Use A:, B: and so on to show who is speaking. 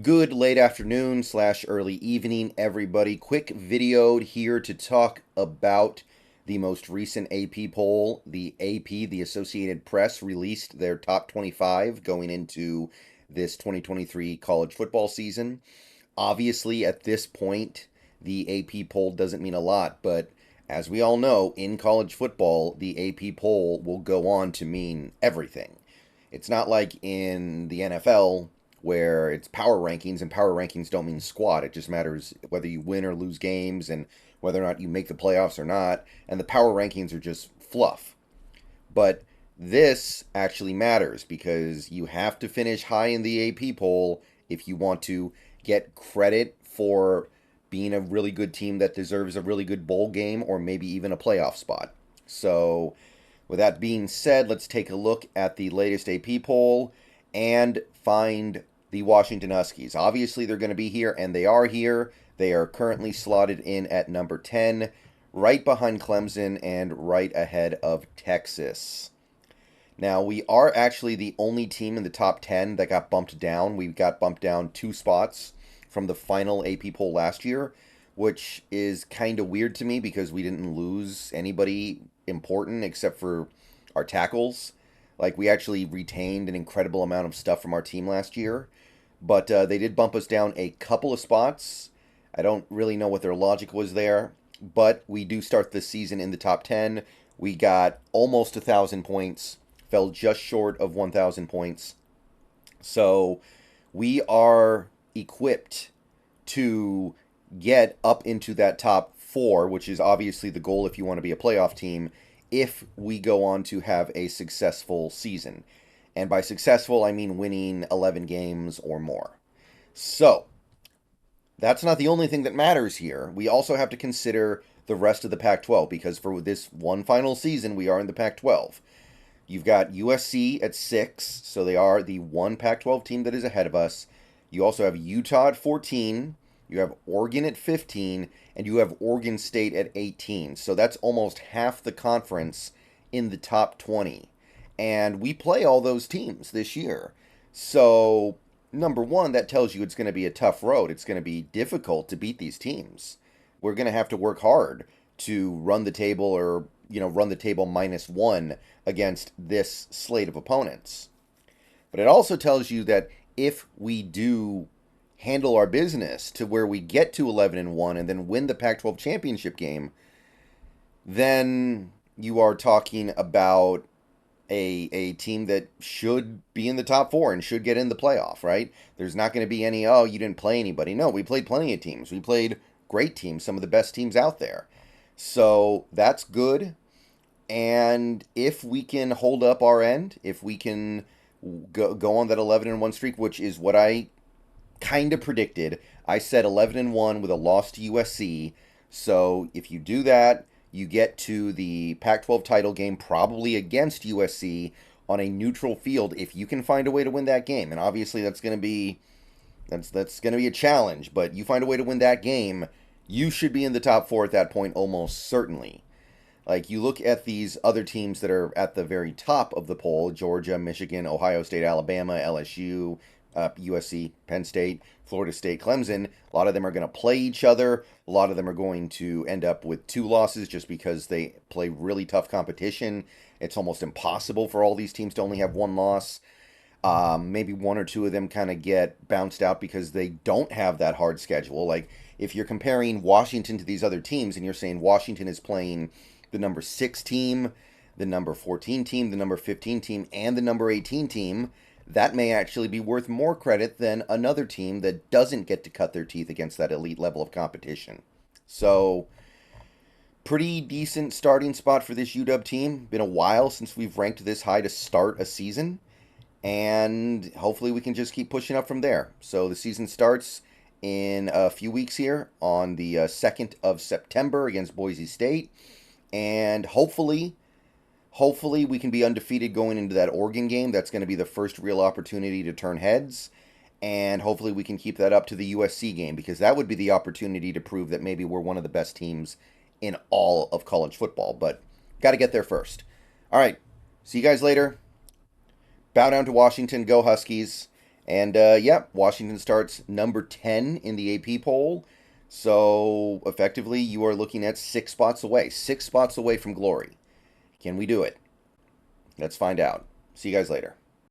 A: Good late afternoon slash early evening, everybody. Quick video here to talk about the most recent AP poll. The AP, the Associated Press, released their top 25 going into this 2023 college football season. Obviously, at this point, the AP poll doesn't mean a lot, but as we all know, in college football, the AP poll will go on to mean everything. It's not like in the NFL where it's power rankings, and power rankings don't mean squat. It just matters whether you win or lose games and whether or not you make the playoffs or not. And the power rankings are just fluff. But this actually matters because you have to finish high in the AP poll if you want to get credit for being a really good team that deserves a really good bowl game or maybe even a playoff spot. So, with that being said, let's take a look at the latest AP poll and find the Washington Huskies. Obviously, they're going to be here, and they are here. They are currently slotted in at number 10, right behind Clemson and right ahead of Texas. Now, we are actually the only team in the top 10 that got bumped down. We got bumped down 2 spots from the final AP poll last year, which is kind of weird to me because we didn't lose anybody important except for our tackles. Like, we actually retained an incredible amount of stuff from our team last year, but they did bump us down a couple of spots. I don't really know what their logic was there, but we do start this season in the top 10. We got almost 1,000 points, fell just short of 1,000 points. So we are equipped to get up into that top 4, which is obviously the goal if you want to be a playoff team, if we go on to have a successful season. And by successful, I mean winning 11 games or more. So, that's not the only thing that matters here. We also have to consider the rest of the Pac-12 because for this one final season, we are in the Pac-12. You've got USC at 6, so they are the one Pac-12 team that is ahead of us. You also have Utah at 14, you have Oregon at 15, and you have Oregon State at 18. So that's almost half the conference in the top 20. And we play all those teams this year. So, number one, that tells you it's going to be a tough road. It's going to be difficult to beat these teams. We're going to have to work hard to run the table or, run the table -1 against this slate of opponents. But it also tells you that if we do handle our business to where we get to 11-1 and then win the Pac-12 championship game, then you are talking about a team that should be in the top 4 and should get in the playoff, right? There's not going to be any, oh, you didn't play anybody. No, we played plenty of teams. We played great teams, some of the best teams out there. So that's good. And if we can hold up our end, if we can go on that 11-1 streak, which is what I kind of predicted. I said 11-1 with a loss to USC. So if you do that, you get to the Pac-12 title game probably against USC on a neutral field if you can find a way to win that game. And obviously that's going to be a challenge, but you find a way to win that game, you should be in the top 4 at that point almost certainly. Like, you look at these other teams that are at the very top of the poll: Georgia, Michigan, Ohio State, Alabama, LSU, USC, Penn State, Florida State, Clemson. A lot of them are going to play each other. A lot of them are going to end up with 2 losses just because they play really tough competition. It's almost impossible for all these teams to only have 1 loss. Maybe 1 or 2 of them kind of get bounced out because they don't have that hard schedule. Like, if you're comparing Washington to these other teams and you're saying Washington is playing the number 6 team, the number 14 team, the number 15 team, and the number 18 team, that may actually be worth more credit than another team that doesn't get to cut their teeth against that elite level of competition. So, pretty decent starting spot for this UW team. Been a while since we've ranked this high to start a season, and hopefully we can just keep pushing up from there. So the season starts in a few weeks here on the 2nd of September against Boise State, and hopefully we can be undefeated going into that Oregon game. That's going to be the first real opportunity to turn heads. And hopefully we can keep that up to the USC game, because that would be the opportunity to prove that maybe we're one of the best teams in all of college football. But got to get there first. All right. See you guys later. Bow down to Washington. Go Huskies. And yeah, Washington starts number 10 in the AP poll. So effectively, you are looking at 6 spots away. 6 spots away from glory. Can we do it? Let's find out. See you guys later.